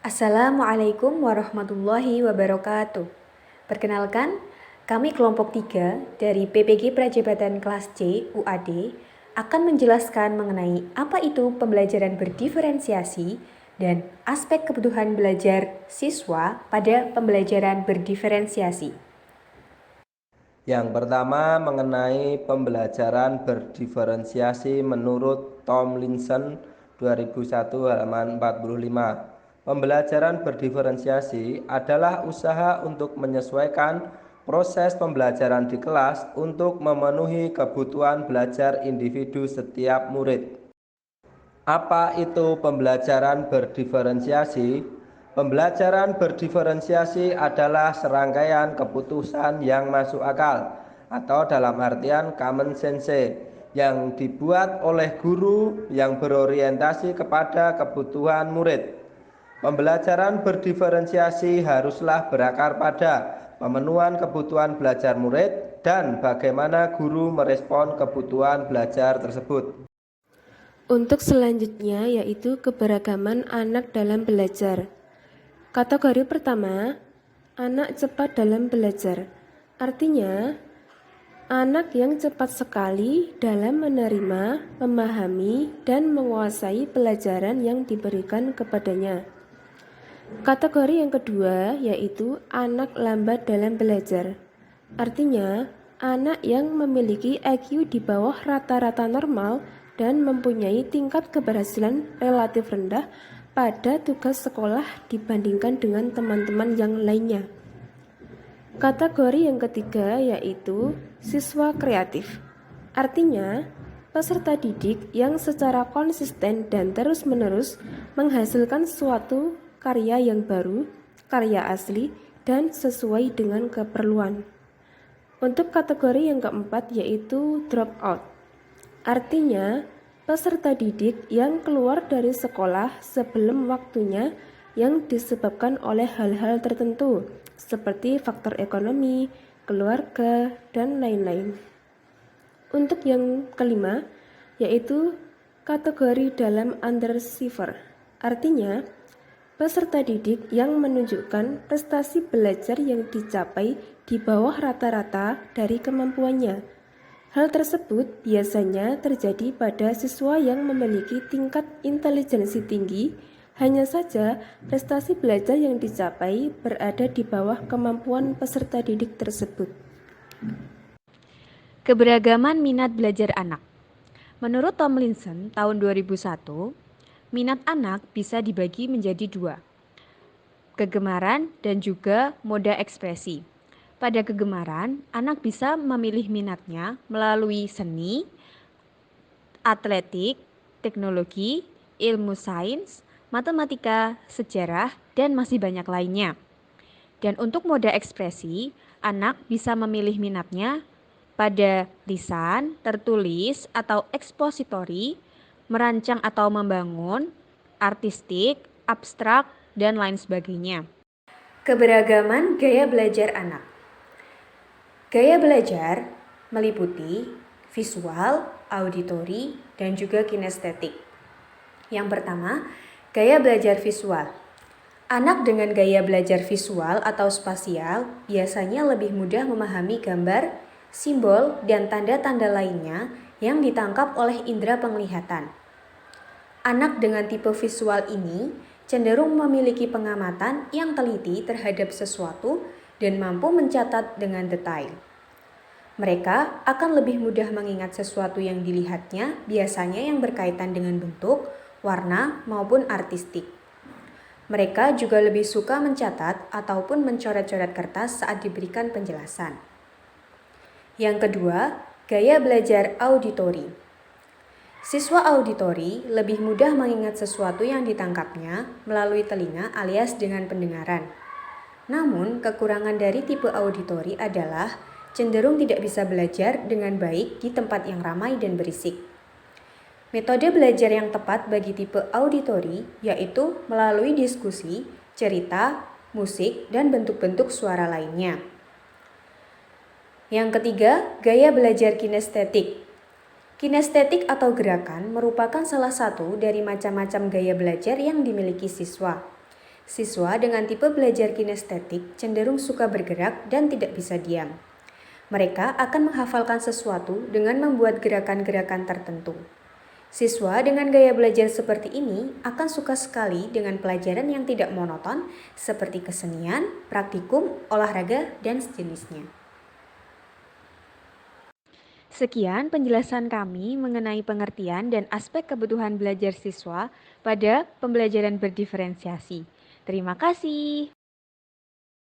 Assalamualaikum warahmatullahi wabarakatuh. Perkenalkan, kami kelompok 3 dari PPG Prajabatan kelas C UAD akan menjelaskan mengenai apa itu pembelajaran berdiferensiasi dan aspek kebutuhan belajar siswa pada pembelajaran berdiferensiasi. Yang pertama mengenai pembelajaran berdiferensiasi menurut Tomlinson 2001 halaman 45. Pembelajaran berdiferensiasi adalah usaha untuk menyesuaikan proses pembelajaran di kelas untuk memenuhi kebutuhan belajar individu setiap murid. Apa itu pembelajaran berdiferensiasi? Pembelajaran berdiferensiasi adalah serangkaian keputusan yang masuk akal atau dalam artian common sense yang dibuat oleh guru yang berorientasi kepada kebutuhan murid. Pembelajaran berdiferensiasi haruslah berakar pada pemenuhan kebutuhan belajar murid dan bagaimana guru merespon kebutuhan belajar tersebut. Untuk selanjutnya yaitu keberagaman anak dalam belajar. Kategori pertama, anak cepat dalam belajar. Artinya, anak yang cepat sekali dalam menerima, memahami, dan menguasai pelajaran yang diberikan kepadanya. Kategori yang kedua yaitu anak lambat dalam belajar. Artinya, anak yang memiliki IQ di bawah rata-rata normal dan mempunyai tingkat keberhasilan relatif rendah pada tugas sekolah dibandingkan dengan teman-teman yang lainnya. Kategori yang ketiga yaitu siswa kreatif. Artinya, peserta didik yang secara konsisten dan terus-menerus menghasilkan suatu karya yang baru, karya asli, dan sesuai dengan keperluan. Untuk kategori yang keempat yaitu drop out. Artinya, peserta didik yang keluar dari sekolah sebelum waktunya yang disebabkan oleh hal-hal tertentu seperti faktor ekonomi, keluarga, dan lain-lain. Untuk yang kelima, yaitu kategori dalam underachiever. Artinya, peserta didik yang menunjukkan prestasi belajar yang dicapai di bawah rata-rata dari kemampuannya. Hal tersebut biasanya terjadi pada siswa yang memiliki tingkat intelijensi tinggi, hanya saja prestasi belajar yang dicapai berada di bawah kemampuan peserta didik tersebut. Keberagaman minat belajar anak. Menurut Tomlinson tahun 2001, minat anak bisa dibagi menjadi dua, kegemaran dan juga moda ekspresi. Pada kegemaran, anak bisa memilih minatnya melalui seni, atletik, teknologi, ilmu sains, matematika, sejarah, dan masih banyak lainnya. Dan untuk moda ekspresi, anak bisa memilih minatnya pada lisan, tertulis, atau ekspositori, merancang atau membangun, artistik, abstrak, dan lain sebagainya. Keberagaman gaya belajar anak. Gaya belajar meliputi visual, auditori, dan juga kinestetik. Yang pertama, gaya belajar visual. Anak dengan gaya belajar visual atau spasial biasanya lebih mudah memahami gambar, simbol, dan tanda-tanda lainnya yang ditangkap oleh indera penglihatan. Anak dengan tipe visual ini cenderung memiliki pengamatan yang teliti terhadap sesuatu dan mampu mencatat dengan detail. Mereka akan lebih mudah mengingat sesuatu yang dilihatnya, biasanya yang berkaitan dengan bentuk, warna, maupun artistik. Mereka juga lebih suka mencatat ataupun mencoret-coret kertas saat diberikan penjelasan. Yang kedua, gaya belajar auditori. Siswa auditori lebih mudah mengingat sesuatu yang ditangkapnya melalui telinga alias dengan pendengaran. Namun, kekurangan dari tipe auditori adalah cenderung tidak bisa belajar dengan baik di tempat yang ramai dan berisik. Metode belajar yang tepat bagi tipe auditori yaitu melalui diskusi, cerita, musik, dan bentuk-bentuk suara lainnya. Yang ketiga, gaya belajar kinestetik. Kinestetik atau gerakan merupakan salah satu dari macam-macam gaya belajar yang dimiliki siswa. Siswa dengan tipe belajar kinestetik cenderung suka bergerak dan tidak bisa diam. Mereka akan menghafalkan sesuatu dengan membuat gerakan-gerakan tertentu. Siswa dengan gaya belajar seperti ini akan suka sekali dengan pelajaran yang tidak monoton seperti kesenian, praktikum, olahraga, dan sejenisnya. Sekian penjelasan kami mengenai pengertian dan aspek kebutuhan belajar siswa pada pembelajaran berdiferensiasi. Terima kasih.